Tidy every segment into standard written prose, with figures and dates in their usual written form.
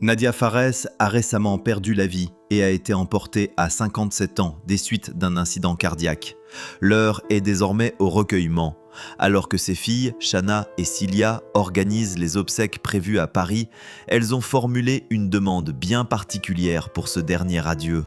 Nadia Fares a récemment perdu la vie et a été emportée à 57 ans des suites d'un incident cardiaque. L'heure est désormais au recueillement. Alors que ses filles, Shana et Cilia, organisent les obsèques prévues à Paris, elles ont formulé une demande bien particulière pour ce dernier adieu.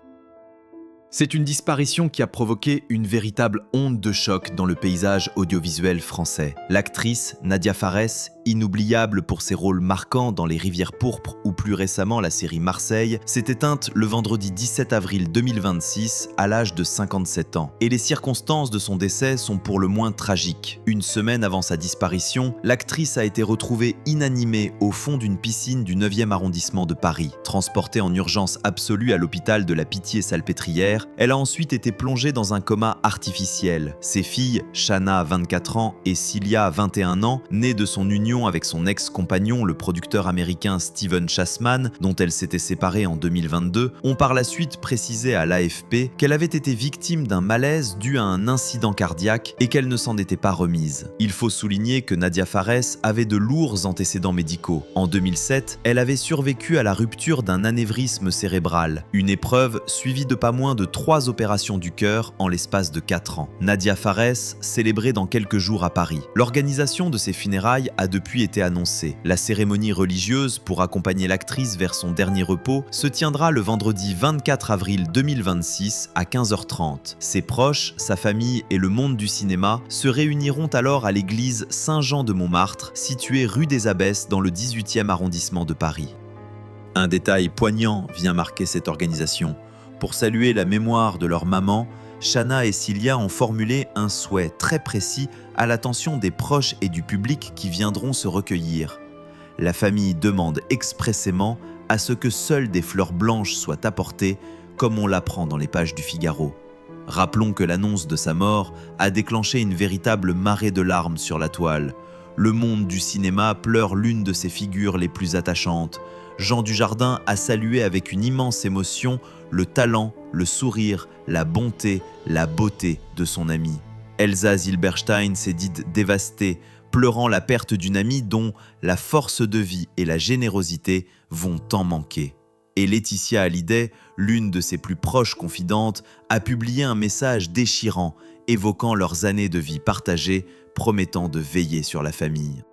C'est une disparition qui a provoqué une véritable onde de choc dans le paysage audiovisuel français. L'actrice Nadia Fares, inoubliable pour ses rôles marquants dans Les Rivières pourpres ou plus récemment la série Marseille, s'est éteinte le vendredi 17 avril 2026 à l'âge de 57 ans. Et les circonstances de son décès sont pour le moins tragiques. Une semaine avant sa disparition, l'actrice a été retrouvée inanimée au fond d'une piscine du 9e arrondissement de Paris. Transportée en urgence absolue à l'hôpital de la Pitié-Salpêtrière, elle a ensuite été plongée dans un coma artificiel. Ses filles, Shana, 24 ans, et Cilia, 21 ans, nées de son union avec son ex-compagnon, le producteur américain Steven Chasman, dont elle s'était séparée en 2022, ont par la suite précisé à l'AFP qu'elle avait été victime d'un malaise dû à un incident cardiaque et qu'elle ne s'en était pas remise. Il faut souligner que Nadia Fares avait de lourds antécédents médicaux. En 2007, elle avait survécu à la rupture d'un anévrisme cérébral, une épreuve suivie de pas moins de 3 opérations du cœur en l'espace de 4 ans. Nadia Fares, célébrée dans quelques jours à Paris. L'organisation de ses funérailles a depuis été annoncée. La cérémonie religieuse pour accompagner l'actrice vers son dernier repos se tiendra le vendredi 24 avril 2026 à 15h30. Ses proches, sa famille et le monde du cinéma se réuniront alors à l'église Saint-Jean de Montmartre, située rue des Abbesses dans le 18e arrondissement de Paris. Un détail poignant vient marquer cette organisation. Pour saluer la mémoire de leur maman, Shana et Cilia ont formulé un souhait très précis à l'attention des proches et du public qui viendront se recueillir. La famille demande expressément à ce que seules des fleurs blanches soient apportées, comme on l'apprend dans les pages du Figaro. Rappelons que l'annonce de sa mort a déclenché une véritable marée de larmes sur la toile. Le monde du cinéma pleure l'une de ses figures les plus attachantes. Jean Dujardin a salué avec une immense émotion le talent, le sourire, la bonté, la beauté de son ami. Elsa Zilberstein s'est dite dévastée, pleurant la perte d'une amie dont la force de vie et la générosité vont tant manquer. Et Laetitia Hallyday, l'une de ses plus proches confidentes, a publié un message déchirant, évoquant leurs années de vie partagées, promettant de veiller sur la famille.